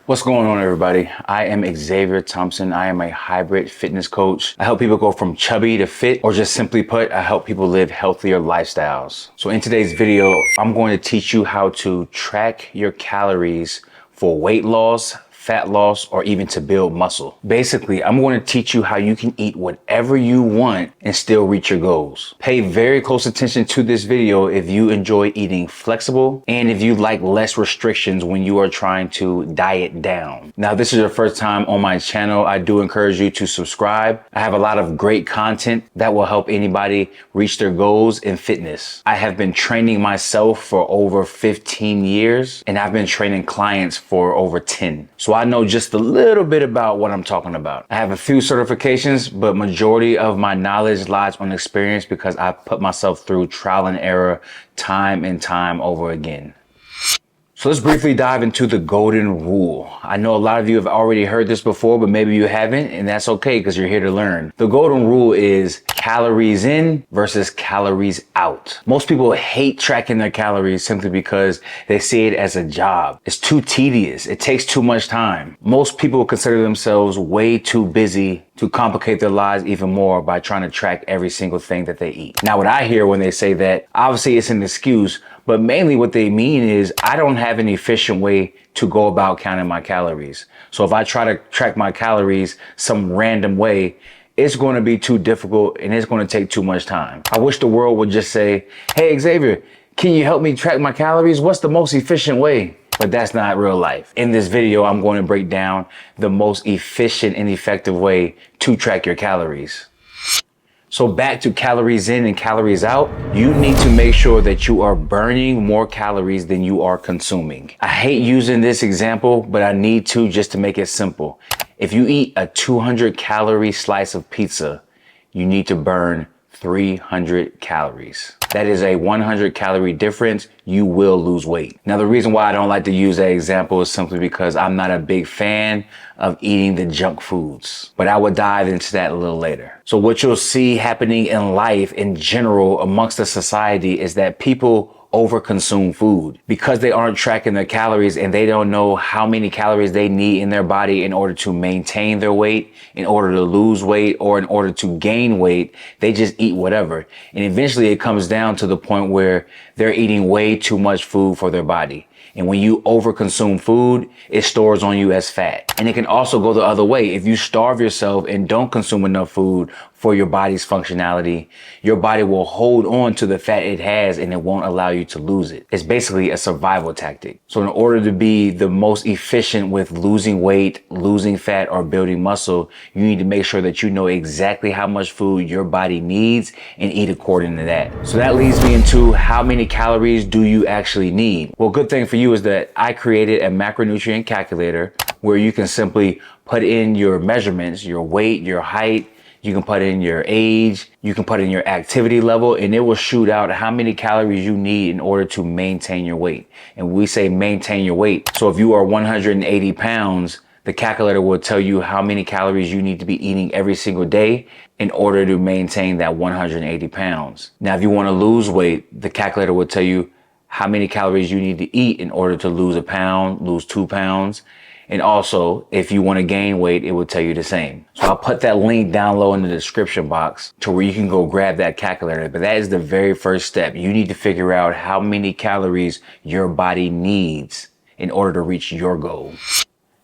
What's going on, everybody? I am Xavier Thompson. I am a hybrid fitness coach. I help people go from chubby to fit, or just simply put, I help people live healthier lifestyles. So in today's video, I'm going to teach you how to track your calories for weight loss, fat loss, or even to build muscle. Basically, I'm going to teach you how you can eat whatever you want and still reach your goals. Pay very close attention to this video if you enjoy eating flexible and if you like less restrictions when you are trying to diet down. Now, if this is your first time on my channel, I do encourage you to subscribe. I have a lot of great content that will help anybody reach their goals in fitness. I have been training myself for over 15 years and I've been training clients for over 10. So I know just a little bit about what I'm talking about. I have a few certifications, but majority of my knowledge lies on experience because I put myself through trial and error time and time over again. So let's briefly dive into the golden rule. I know a lot of you have already heard this before, but maybe you haven't, and that's okay because you're here to learn. The golden rule is calories in versus calories out. Most people hate tracking their calories simply because they see it as a job. It's too tedious. It takes too much time. Most people consider themselves way too busy to complicate their lives even more by trying to track every single thing that they eat. Now, what I hear when they say that, obviously it's an excuse, but mainly what they mean is I don't have an efficient way to go about counting my calories. So if I try to track my calories some random way, it's going to be too difficult and it's going to take too much time. I wish the world would just say, hey, Xavier, can you help me track my calories? What's the most efficient way? But that's not real life. In this video, I'm going to break down the most efficient and effective way to track your calories. So back to calories in and calories out, you need to make sure that you are burning more calories than you are consuming. I hate using this example, but I need to just to make it simple. If you eat a 200 calorie slice of pizza, you need to burn 300 calories. That is a 100 calorie difference. You will lose weight. Now, the reason why I don't like to use that example is simply because I'm not a big fan of eating the junk foods, but I will dive into that a little later. So what you'll see happening in life in general amongst the society is that people overconsume food because they aren't tracking their calories and they don't know how many calories they need in their body in order to maintain their weight, in order to lose weight, or in order to gain weight. They just eat whatever. And eventually it comes down to the point where they're eating way too much food for their body. And when you overconsume food, it stores on you as fat. And it can also go the other way. If you starve yourself and don't consume enough food for your body's functionality, your body will hold on to the fat it has and it won't allow you to lose it. It's basically a survival tactic. So in order to be the most efficient with losing weight, losing fat, or building muscle, you need to make sure that you know exactly how much food your body needs and eat according to that. So that leads me into how many calories do you actually need? Well, good thing for you is that I created a macronutrient calculator where you can simply put in your measurements, your weight, your height. You can put in your age, you can put in your activity level, and it will shoot out how many calories you need in order to maintain your weight. And we say maintain your weight. So if you are 180 pounds, the calculator will tell you how many calories you need to be eating every single day in order to maintain that 180 pounds. Now, if you want to lose weight, the calculator will tell you how many calories you need to eat in order to lose a pound, lose 2 pounds. And also, if you want to gain weight, it will tell you the same. So I'll put that link down low in the description box to where you can go grab that calculator. But that is the very first step. You need to figure out how many calories your body needs in order to reach your goal.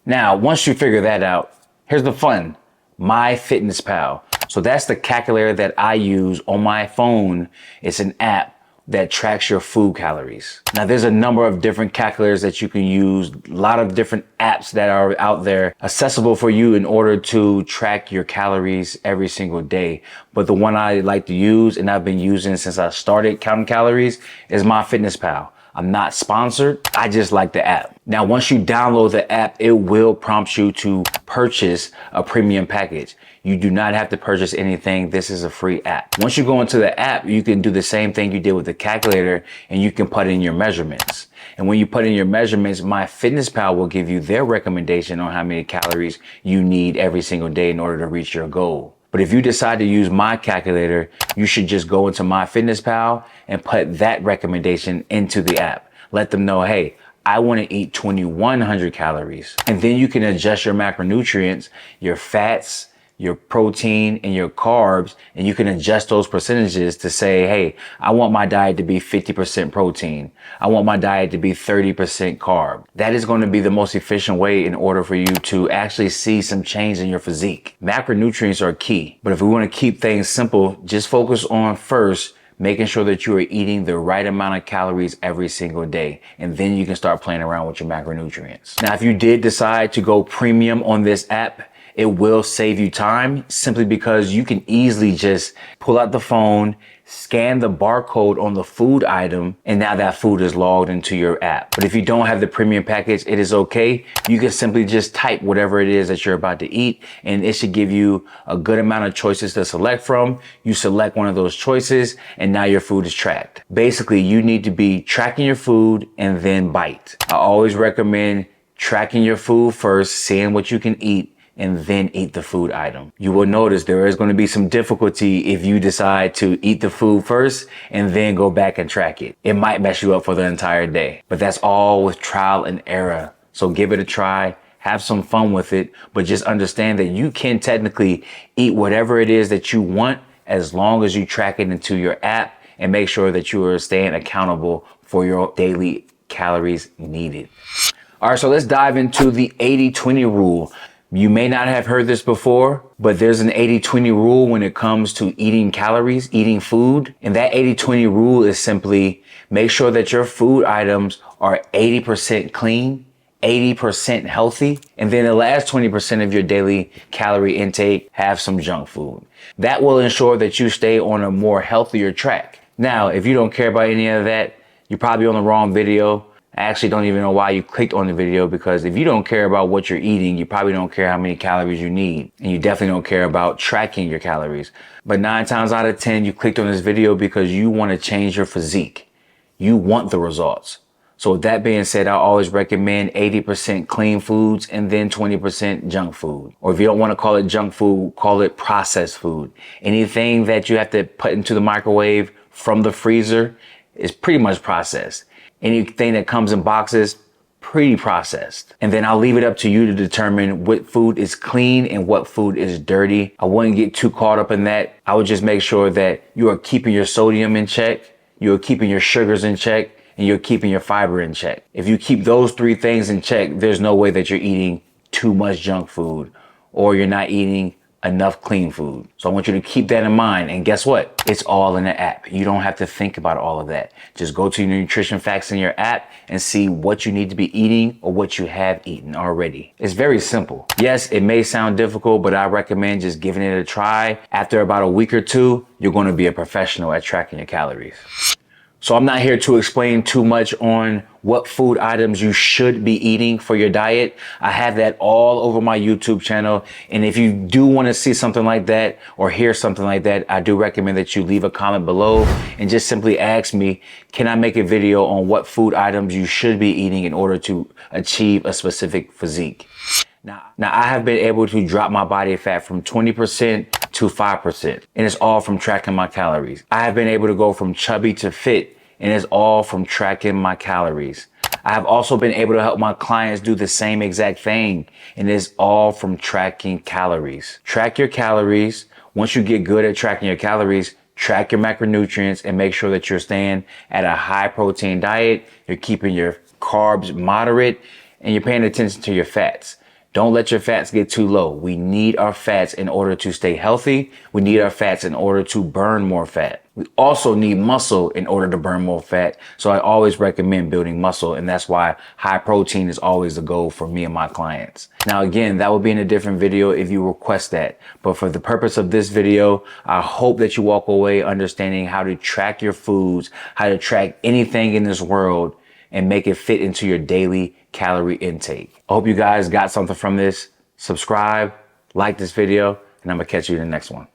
Now, once you figure that out, here's the fun. myfitnesspal. So that's the calculator that I use on my phone. It's an app that tracks your food calories. Now, there's a number of different calculators that you can use, a lot of different apps that are out there accessible for you in order to track your calories every single day. But the one I like to use and I've been using since I started counting calories is myfitnesspal. I'm not sponsored. I just like the app. Now, once you download the app, it will prompt you to purchase a premium package. You do not have to purchase anything. This is a free app. Once you go into the app, you can do the same thing you did with the calculator and you can put in your measurements. And when you put in your measurements, myfitnesspal will give you their recommendation on how many calories you need every single day in order to reach your goal. But if you decide to use my calculator, you should just go into myfitnesspal and put that recommendation into the app. Let them know, hey, I want to eat 2,100 calories. And then you can adjust your macronutrients, your fats, your protein, and your carbs, and you can adjust those percentages to say, hey, I want my diet to be 50% protein. I want my diet to be 30% carb. That is going to be the most efficient way in order for you to actually see some change in your physique. Macronutrients are key, but if we want to keep things simple, just focus on first making sure that you are eating the right amount of calories every single day. And then you can start playing around with your macronutrients. Now, if you did decide to go premium on this app, it will save you time simply because you can easily just pull out the phone, scan the barcode on the food item, and now that food is logged into your app. But if you don't have the premium package, it is okay. You can simply just type whatever it is that you're about to eat, and it should give you a good amount of choices to select from. You select one of those choices, and now your food is tracked. Basically, you need to be tracking your food and then bite. I always recommend tracking your food first, seeing what you can eat, and then eat the food item. You will notice there is going to be some difficulty if you decide to eat the food first and then go back and track it. It might mess you up for the entire day, but that's all with trial and error. So give it a try, have some fun with it, but just understand that you can technically eat whatever it is that you want as long as you track it into your app and make sure that you are staying accountable for your daily calories needed. All right, so let's dive into the 80-20 rule. You may not have heard this before, but there's an 80-20 rule when it comes to eating calories, eating food. And that 80-20 rule is simply make sure that your food items are 80% clean, 80% healthy, and then the last 20% of your daily calorie intake have some junk food. That will ensure that you stay on a more healthier track. Now, if you don't care about any of that, you're probably on the wrong video. I actually don't even know why you clicked on the video, because if you don't care about what you're eating, you probably don't care how many calories you need. And you definitely don't care about tracking your calories. But 9 times out of 10, you clicked on this video because you want to change your physique. You want the results. So with that being said, I always recommend 80% clean foods and then 20% junk food. Or if you don't want to call it junk food, call it processed food. Anything that you have to put into the microwave from the freezer is pretty much processed. Anything that comes in boxes, pretty processed. And then I'll leave it up to you to determine what food is clean and what food is dirty. I wouldn't get too caught up in that. I would just make sure that you are keeping your sodium in check, you're keeping your sugars in check, and you're keeping your fiber in check. If you keep those 3 things in check, there's no way that you're eating too much junk food or you're not eating enough clean food. So I want you to keep that in mind. And guess what? It's all in the app. You don't have to think about all of that. Just go to your nutrition facts in your app and see what you need to be eating or what you have eaten already. It's very simple. Yes, it may sound difficult, but I recommend just giving it a try. After about a week or 2, you're going to be a professional at tracking your calories. So I'm not here to explain too much on what food items you should be eating for your diet. I have that all over my YouTube channel. And if you do want to see something like that or hear something like that, I do recommend that you leave a comment below and just simply ask me, can I make a video on what food items you should be eating in order to achieve a specific physique? Now I have been able to drop my body fat from 20% to 5%, and it's all from tracking my calories. I have been able to go from chubby to fit, and it's all from tracking my calories. I have also been able to help my clients do the same exact thing, and it's all from tracking calories. Track your calories. Once you get good at tracking your calories, track your macronutrients and make sure that you're staying at a high protein diet. You're keeping your carbs moderate, and you're paying attention to your fats. Don't let your fats get too low. We need our fats in order to stay healthy. We need our fats in order to burn more fat. We also need muscle in order to burn more fat. So I always recommend building muscle, and that's why high protein is always the goal for me and my clients. Now, again, that will be in a different video if you request that. But for the purpose of this video, I hope that you walk away understanding how to track your foods, how to track anything in this world, and make it fit into your daily calorie intake. I hope you guys got something from this. Subscribe, like this video, and I'm gonna catch you in the next one.